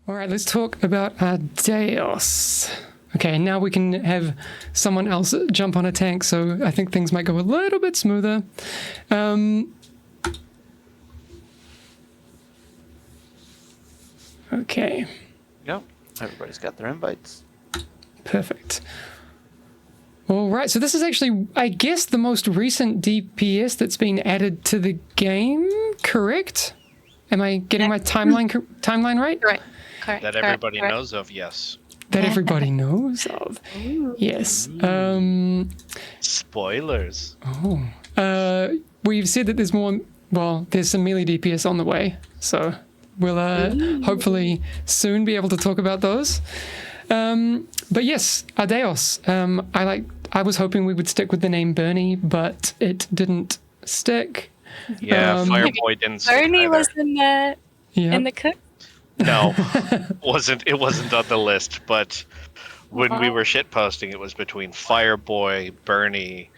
All right, let's talk about Ardeos. Okay, now we can have someone else jump on a tank, so I think things might go a little bit smoother. Okay. Yep, everybody's got their invites. Perfect. All right, so this is actually, I guess, the most recent DPS that's been added to the game, correct? Am I getting my timeline right? Correct. That everybody knows of, yes. That everybody knows of. Yes. Spoilers. We've said that there's more, well, there's some melee DPS on the way, so we'll hopefully soon be able to talk about those. But yes, Ardeos. I was hoping we would stick with the name Bernie, but it didn't stick. Yeah, Fireboy didn't stick Bernie either. was in the cook. No, it wasn't on the list, but when we were shitposting, it was between Fireboy, Bernie.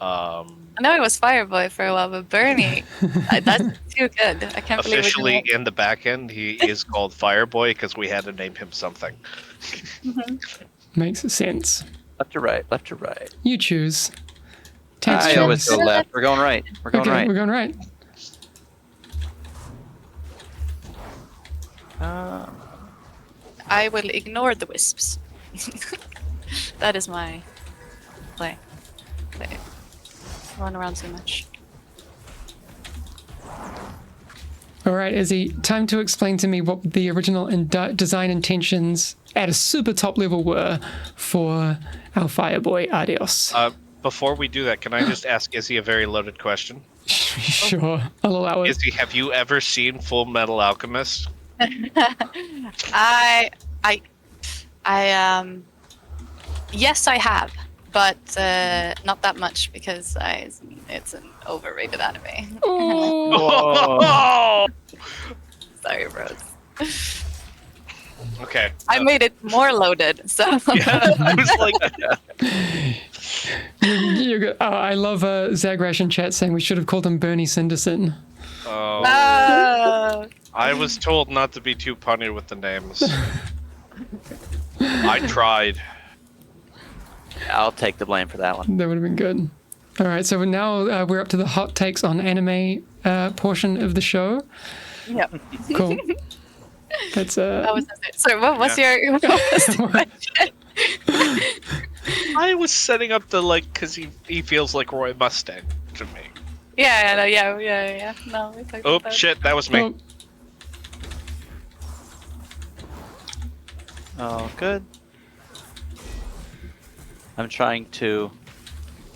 I know it was Fireboy for a while, but Bernie, that's too good. I can't believe Officially, in the back end, he is called Fireboy because we had to name him something. Makes sense. Left to right, left to right. You choose. I always go left. We're going right. We're going right. We're going right. I will ignore the wisps. That is my play. Run around too much. All right, Izzy, time to explain to me what the original design intentions at a super top level were for our Fireboy Adios. Before we do that, can I just ask Izzy a very loaded question? Sure, I'll allow it. Izzy, have you ever seen Full Metal Alchemist? Yes, I have, but not that much because it's an overrated anime. Oh! Sorry, bros. Okay. I made it more loaded, so. Yeah, I was like, You're good. Oh, I love Zagrash in chat saying we should have called him Bernie Sanderson. oh. No. I was told not to be too punny with the names. I tried. I'll take the blame for that one. That would have been good. All right, so now we're up to the hot takes on anime portion of the show. Yep. Cool. That's That was it. So what was your question? I was setting up the because he feels like Roy Mustang to me. Yeah. No, we talked Oh about shit, that was me. Oh, good. I'm trying to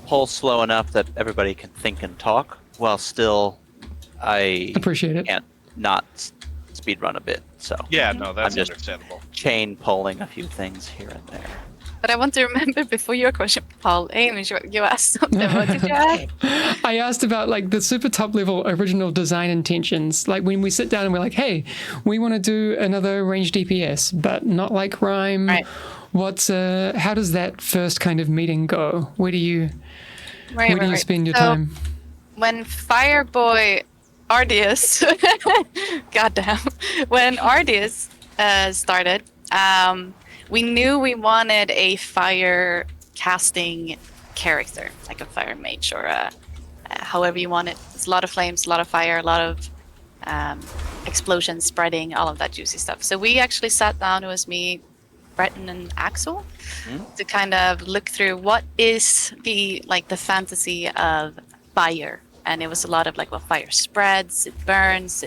pull slow enough that everybody can think and talk, while still I appreciate it. can't not speed run a bit. So Yeah, no, that's I'm just understandable. chain pulling a few things here and there. But I want to remember before your question, Paul, Amy, you asked something. What did you ask? I asked about the super top level original design intentions. Like when we sit down and we're like, hey, we want to do another range DPS, but not like Rhyme. Right. How does that first kind of meeting go? Where do you spend your time? When Fireboy Ardeos, goddamn, when Ardeos started, we knew we wanted a fire casting character, like a fire mage or however you want it. It's a lot of flames, a lot of fire, a lot of explosions spreading, all of that juicy stuff. So we actually sat down, it was me, Breton and Axel, to kind of look through what is the fantasy of fire. And it was a lot of fire spreads, it burns,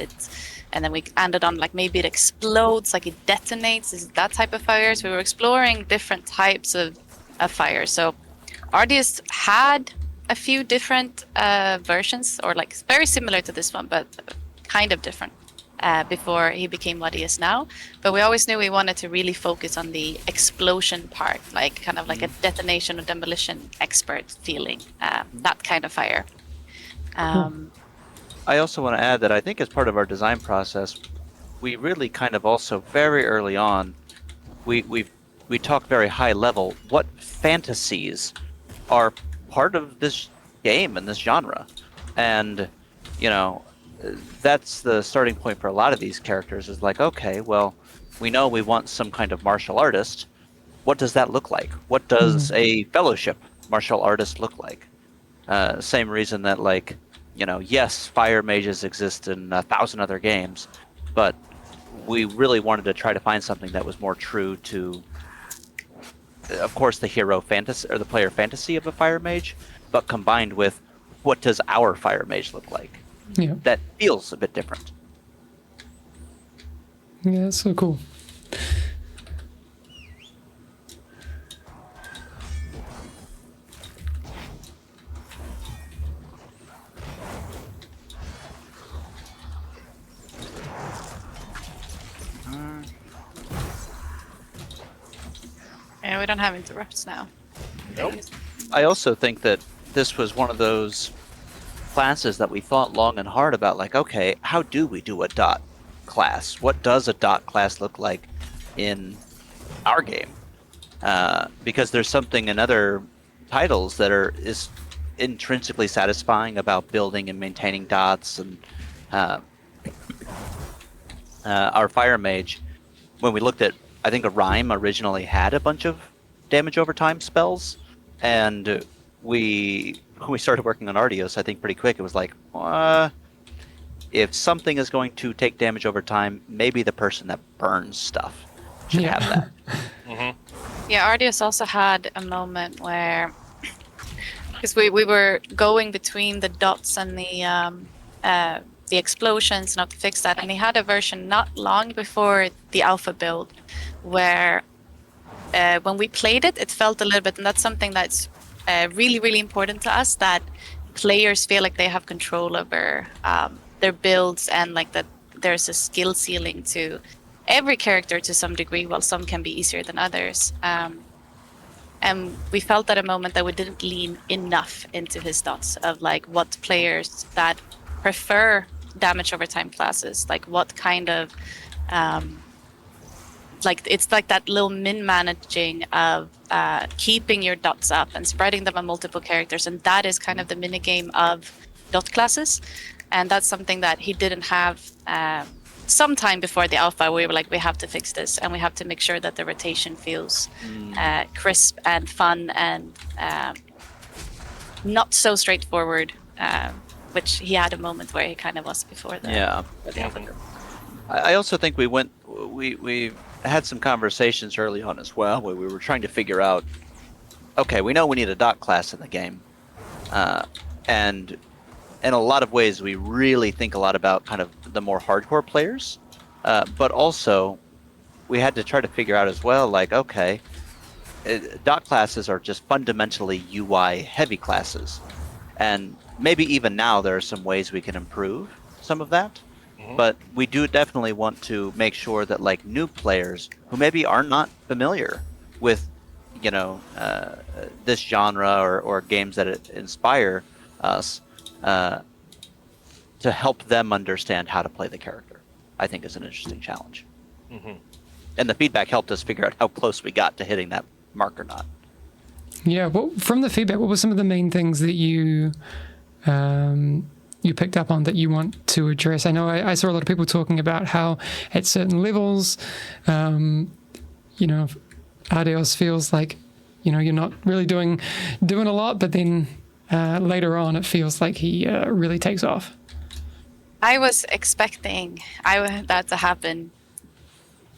and then we ended on maybe it explodes, it detonates, is that type of fire. So we were exploring different types of fire. So Ardeos had a few different versions, or very similar to this one, but kind of different before he became what he is now. But we always knew we wanted to really focus on the explosion part, kind of like a detonation or demolition expert feeling, that kind of fire. I also want to add that I think as part of our design process, we really kind of also very early on, we talk very high level. What fantasies are part of this game and this genre? And, that's the starting point for a lot of these characters is okay, well, we know we want some kind of martial artist. What does that look like? What does a fellowship martial artist look like? Same reason that, like, yes, fire mages exist in 1,000 other games, but we really wanted to try to find something that was more true to, of course, the hero fantasy or the player fantasy of a fire mage, but combined with what does our fire mage look like? Yeah. That feels a bit different. Yeah, that's so cool. Yeah, we don't have interrupts now. Nope. I also think that this was one of those classes that we thought long and hard about, like, okay, how do we do a dot class? What does a dot class look like in our game? Because there's something in other titles that is intrinsically satisfying about building and maintaining dots, and our fire mage, when we looked at, I think a Rhyme originally had a bunch of damage over time spells, and when we started working on Ardeos, I think pretty quick it was like, if something is going to take damage over time, maybe the person that burns stuff should have that. Yeah, Ardeos also had a moment where, because we were going between the dots and the explosions, not to fix that, and he had a version not long before the alpha build where when we played it, it felt a little bit, and that's something that's really, really important to us, that players feel like they have control over their builds, and like that there's a skill ceiling to every character to some degree, while some can be easier than others. And we felt at a moment that we didn't lean enough into his dots of like what players that prefer damage over time classes, like what kind of like it's like that little min-managing of keeping your dots up and spreading them on multiple characters, and that is kind of the minigame of dot classes, and that's something that he didn't have sometime before the alpha. We were like, we have to fix this, and we have to make sure that the rotation feels crisp and fun and not so straightforward, which he had a moment where he kind of was before the alpha. I also think we had some conversations early on as well, where we were trying to figure out, okay, we know we need a dot class in the game, and in a lot of ways we really think a lot about kind of the more hardcore players, but also we had to try to figure out as well, like, okay, dot classes are just fundamentally UI heavy classes, and maybe even now there are some ways we can improve some of that. But we do definitely want to make sure that, like, new players who maybe are not familiar with, this genre or games that inspire us, to help them understand how to play the character, I think is an interesting challenge. And the feedback helped us figure out how close we got to hitting that mark or not. Yeah, well, from the feedback, what were some of the main things that you picked up on that you want to address? I know I saw a lot of people talking about how at certain levels, Ardeos feels like, you're not really doing a lot, but then later on it feels like he really takes off. I was expecting that to happen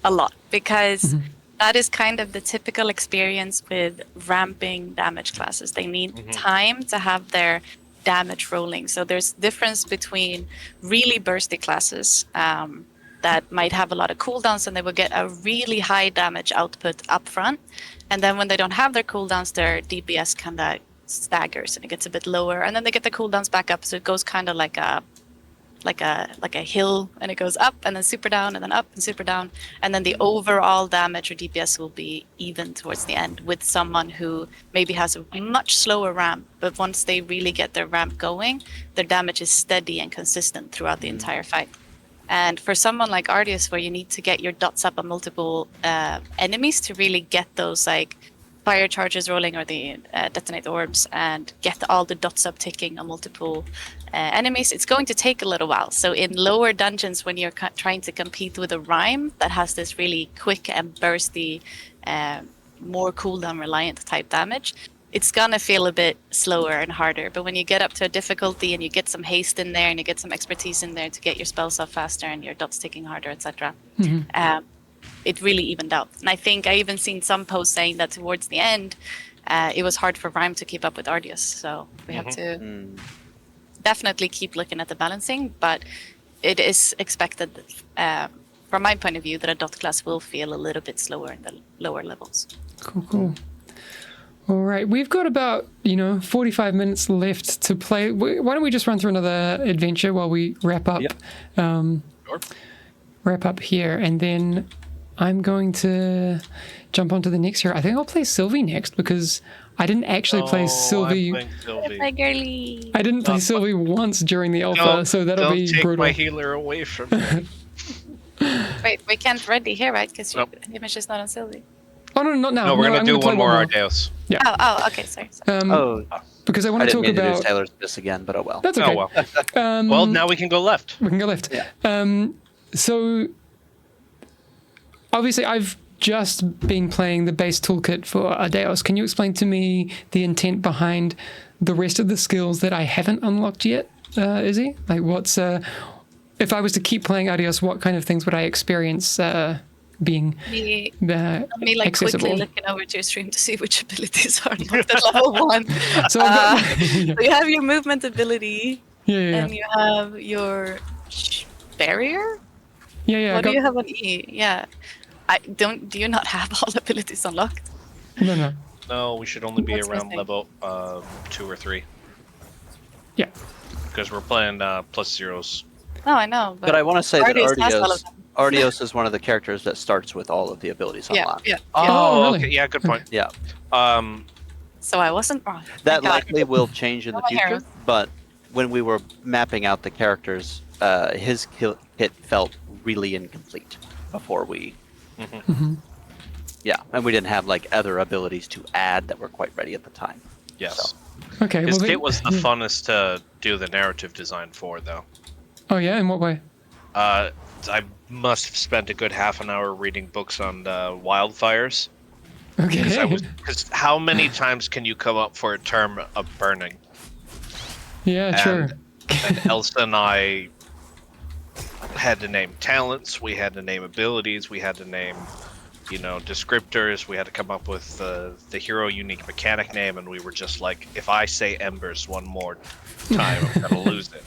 a lot, because that is kind of the typical experience with ramping damage classes. They need time to have their damage rolling. So there's difference between really bursty classes that might have a lot of cooldowns, and they will get a really high damage output up front, and then when they don't have their cooldowns, their DPS kind of staggers and it gets a bit lower, and then they get the cooldowns back up, so it goes kind of like a hill, and it goes up and then super down and then up and super down, and then the overall damage or DPS will be even towards the end, with someone who maybe has a much slower ramp, but once they really get their ramp going, their damage is steady and consistent throughout the entire fight. And for someone like Ardeos, where you need to get your dots up on multiple enemies to really get those like fire charges rolling or the detonate orbs and get all the dots up ticking on multiple enemies, it's going to take a little while. So in lower dungeons, when you're trying to compete with a rhyme that has this really quick and bursty, more cooldown reliant type damage, it's gonna feel a bit slower and harder. But when you get up to a difficulty and you get some haste in there and you get some expertise in there to get your spells off faster and your dots ticking harder, etc., it really evened out. And I think I even seen some posts saying that towards the end, it was hard for Rhyme to keep up with Ardeos. So we have to definitely keep looking at the balancing, but it is expected, from my point of view, that a dot class will feel a little bit slower in the lower levels. Cool. All right, we've got about 45 minutes left to play. Why don't we just run through another adventure while we wrap up? Yep. Sure. Wrap up here, and then I'm going to jump onto the next hero. I think I'll play Sylvie next because I didn't actually play Sylvie. My girly. I didn't play Sylvie once during the alpha, so that'll be take brutal. my healer away from me. Wait, we can't ready here, right? Because Nope. your image is not on Sylvie. Oh, no, not now. No, we're I'm gonna do play one more Ardeos. Yeah. Oh, okay, sorry. Because I want I to didn't talk mean to do about... Taylor's this again, but oh well. That's okay. Oh well. Well, now we can go left. We can go left. Yeah. So, obviously, I've just been playing the base toolkit for Ardeos. Can you explain to me the intent behind the rest of the skills that I haven't unlocked yet, Izzy? Like, what's... if I was to keep playing Adios, what kind of things would I experience being Me like accessible? quickly looking over to your stream to see which abilities are unlocked at level 1. So I've got, So you have your movement ability, yeah. and you have your barrier. Yeah. What do you have on E? Yeah, do you not have all abilities unlocked? No. No, we should only be What's around missing? level 2 or 3 Yeah. because we're playing plus zeros. No, I know. But I want to say that Ardeos has all of them. Ardeos is one of the characters that starts with all of the abilities unlocked. Yeah. Oh, really? Okay, yeah, good point. Yeah. So I wasn't wrong. That Thank God. likely will change in the Oh, my future, heroes. but when we were mapping out the characters, his kit felt really incomplete before we... Yeah, and we didn't have like other abilities to add that were quite ready at the time. Yes. Okay. His well, kit was the funnest to do the narrative design for, though. Oh, yeah? In what way? I must have spent a good half an hour reading books on wildfires. Okay. Because how many times can you come up for a term of burning? Yeah, sure. And Elsa and I had to name talents, we had to name abilities, we had to name, descriptors, we had to come up with the hero unique mechanic name, and we were just like, if I say embers one more time, I'm gonna lose it.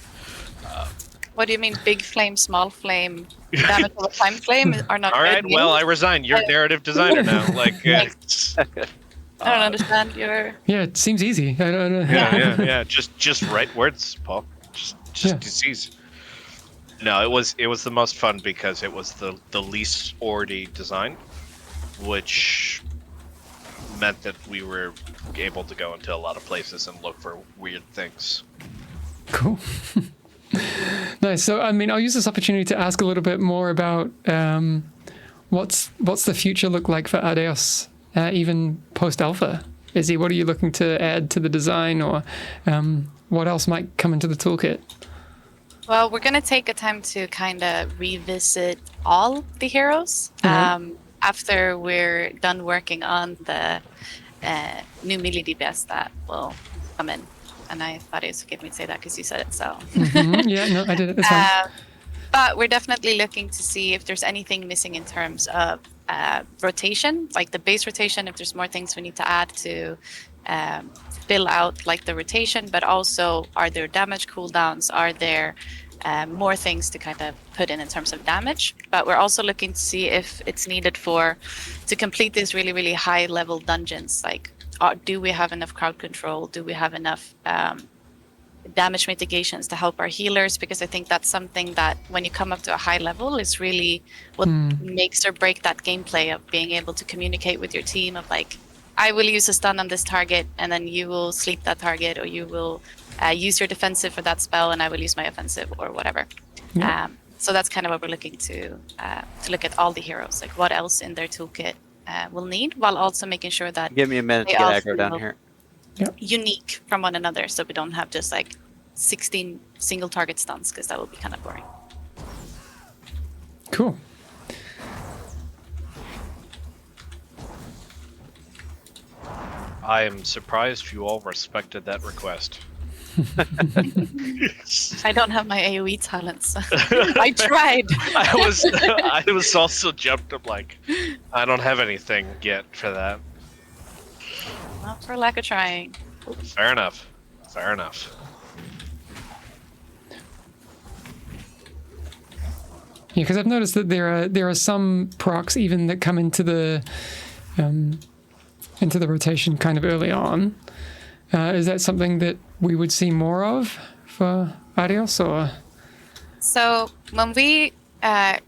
What do you mean, big flame, small flame, damage of a time flame are not All right, red well, I names? resign. You're narrative designer now. Like, I don't understand your... Yeah, it seems easy. I don't know. yeah. Just write words, Paul. Just disease. No, it was the most fun because it was the least already designed, which meant that we were able to go into a lot of places and look for weird things. Cool. Nice. So, I mean, I'll use this opportunity to ask a little bit more about what's the future look like for Ardeos, even post-alpha? Izzy, what are you looking to add to the design, or what else might come into the toolkit? Well, we're going to take a time to kind of revisit all the heroes after we're done working on the new melee DPS that will come in. And I thought it was okay for me to say that because you said it, so. Yeah, no, I did it. That's fine. But we're definitely looking to see if there's anything missing in terms of rotation, like the base rotation, if there's more things we need to add to fill out like the rotation, but also are there damage cooldowns? Are there more things to kind of put in terms of damage? But we're also looking to see if it's needed to complete these really, really high level dungeons, like do we have enough crowd control? Do we have enough damage mitigations to help our healers? Because I think that's something that when you come up to a high level is really what makes or break that gameplay of being able to communicate with your team of like, I will use a stun on this target and then you will sleep that target, or you will use your defensive for that spell and I will use my offensive or whatever. Yeah. So that's kind of what we're looking to look at all the heroes, like what else in their toolkit will need, while also making sure that Give me a minute to they get all aggro down feel here. unique from one another, so we don't have just like 16 single target stuns, because that would be kind of boring. Cool. I am surprised you all respected that request. I don't have my AoE talents. I tried. I was also jumped up like, I don't have anything yet for that. Not for lack of trying. Fair enough. Fair enough. Yeah, because I've noticed that there are some procs even that come into the rotation kind of early on. Is that something that we would see more of for Adios, or? So when we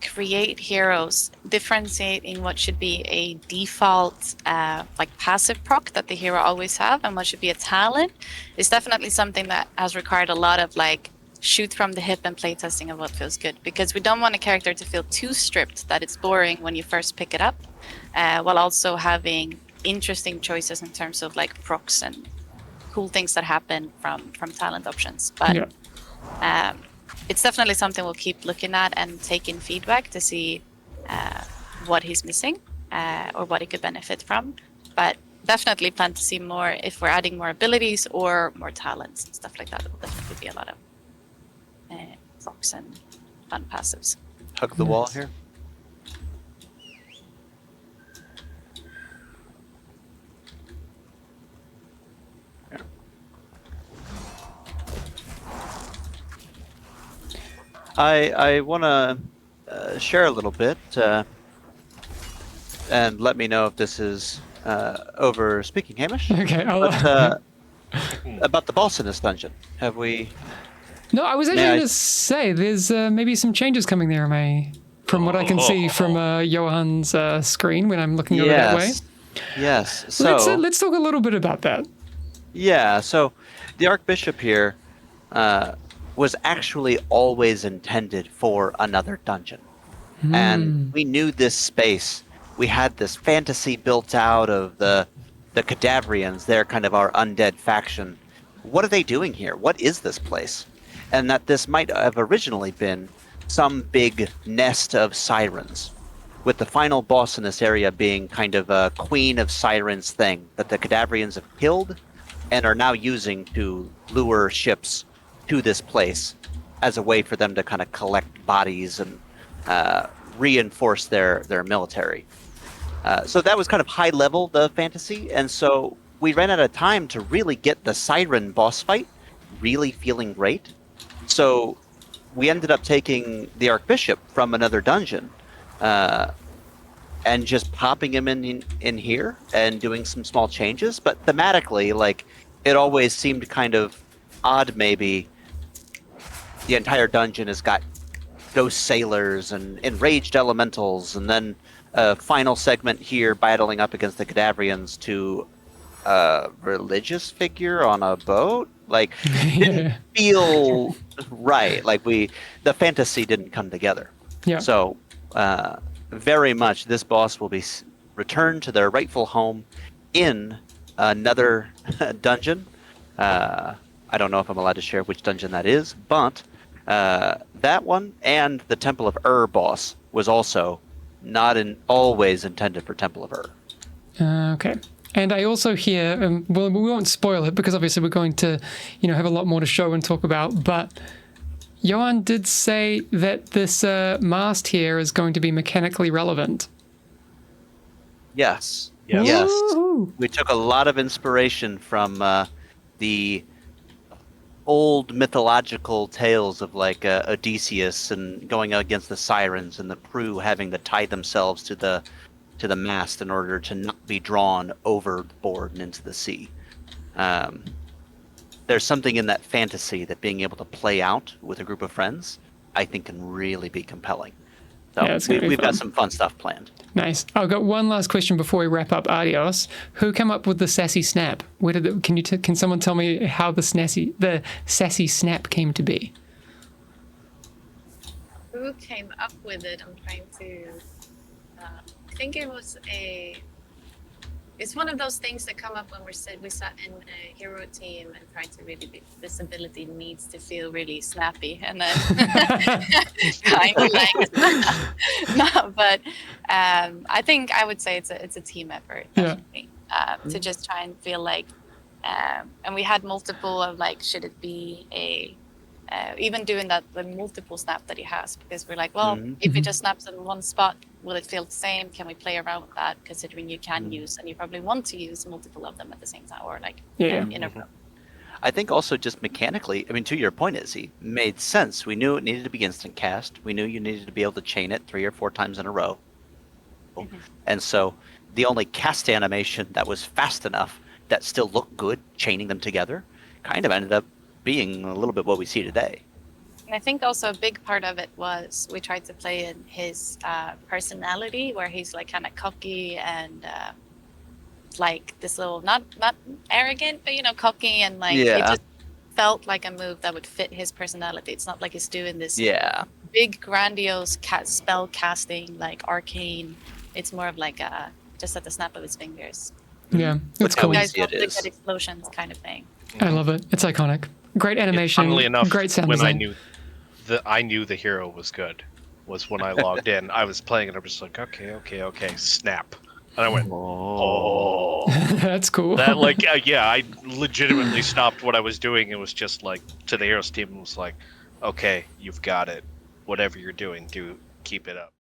create heroes, differentiating what should be a default like passive proc that the hero always have and what should be a talent is definitely something that has required a lot of like shoot from the hip and playtesting of what feels good, because we don't want a character to feel too stripped that it's boring when you first pick it up, while also having interesting choices in terms of like procs and cool things that happen from talent options. But it's definitely something we'll keep looking at and take in feedback to see what he's missing or what he could benefit from. But definitely plan to see more if we're adding more abilities or more talents and stuff like that. There will definitely be a lot of procs and fun passives. Hug the wall here. I want to share a little bit, and let me know if this is over speaking, Hamish. Okay. About the boss in this dungeon, have we? No, I was actually going to say there's maybe some changes coming there. From what I can see from Johan's screen when I'm looking over that way. Yes. So let's talk a little bit about that. Yeah. So the Archbishop here was actually always intended for another dungeon. And we knew this space. We had this fantasy built out of the Cadavrians. They're kind of our undead faction. What are they doing here? What is this place? And that this might have originally been some big nest of sirens, with the final boss in this area being kind of a Queen of Sirens thing that the Cadavrians have killed and are now using to lure ships to this place as a way for them to kind of collect bodies and reinforce their military. So that was kind of high level, the fantasy, and so we ran out of time to really get the Siren boss fight really feeling great. So we ended up taking the Archbishop from another dungeon and just popping him in here and doing some small changes. But thematically, like, it always seemed kind of odd maybe. The entire dungeon has got ghost sailors and enraged elementals, and then a final segment here battling up against the Cadavrians to a religious figure on a boat. Like, didn't feel right. Like, the fantasy didn't come together. Yeah. So, very much this boss will be returned to their rightful home in another dungeon. I don't know if I'm allowed to share which dungeon that is, but that one and the Temple of boss was also not always intended for Temple of Okay. And I also hear, well, we won't spoil it because obviously we're going to, have a lot more to show and talk about. But Johan did say that this mast here is going to be mechanically relevant. Yes. Yes. Yes. Woo-hoo. We took a lot of inspiration from the old mythological tales of like Odysseus and going against the sirens and the crew having to tie themselves to the mast in order to not be drawn overboard and into the sea. There's something in that fantasy that being able to play out with a group of friends, I think, can really be compelling. So Yeah, we've got some fun stuff planned. Nice. I've got one last question before we wrap up Ardeos. Who came up with the sassy snap? Where did can someone tell me how the sassy snap came to be? Who came up with it? I'm trying to. I think it was a it's one of those things that come up when we sat in a hero team and try to really be, this ability needs to feel really snappy, and then kind of like no, but I think I would say it's a team effort, definitely, to just try and feel like, and we had multiple of like, should it be a even doing that, the multiple snap that he has, because we're like, well, if he just snaps in one spot, will it feel the same? Can we play around with that? Considering you can use, and you probably want to use multiple of them at the same time, or like in a row. I think also just mechanically, I mean, to your point, Izzy, made sense. We knew it needed to be instant cast. We knew you needed to be able to chain it 3 or 4 times in a row. And so the only cast animation that was fast enough that still looked good, chaining them together, kind of ended up being a little bit what we see today. And I think also a big part of it was we tried to play in his personality, where he's like kind of cocky and like this little not arrogant, but cocky, and like it just felt like a move that would fit his personality. It's not like he's doing this big grandiose spell casting like arcane. It's more of like just at the snap of his fingers. Yeah, it's cool. You guys love to get explosions kind of thing. I love it. It's iconic. Great animation. Funnily enough, great sound when design. I knew the hero was good was when I logged in. I was playing and I was like, okay, snap. And I went, oh. That's cool. That I legitimately stopped what I was doing and was just like, to the heroes team, and was like, okay, you've got it. Whatever you're doing, keep it up.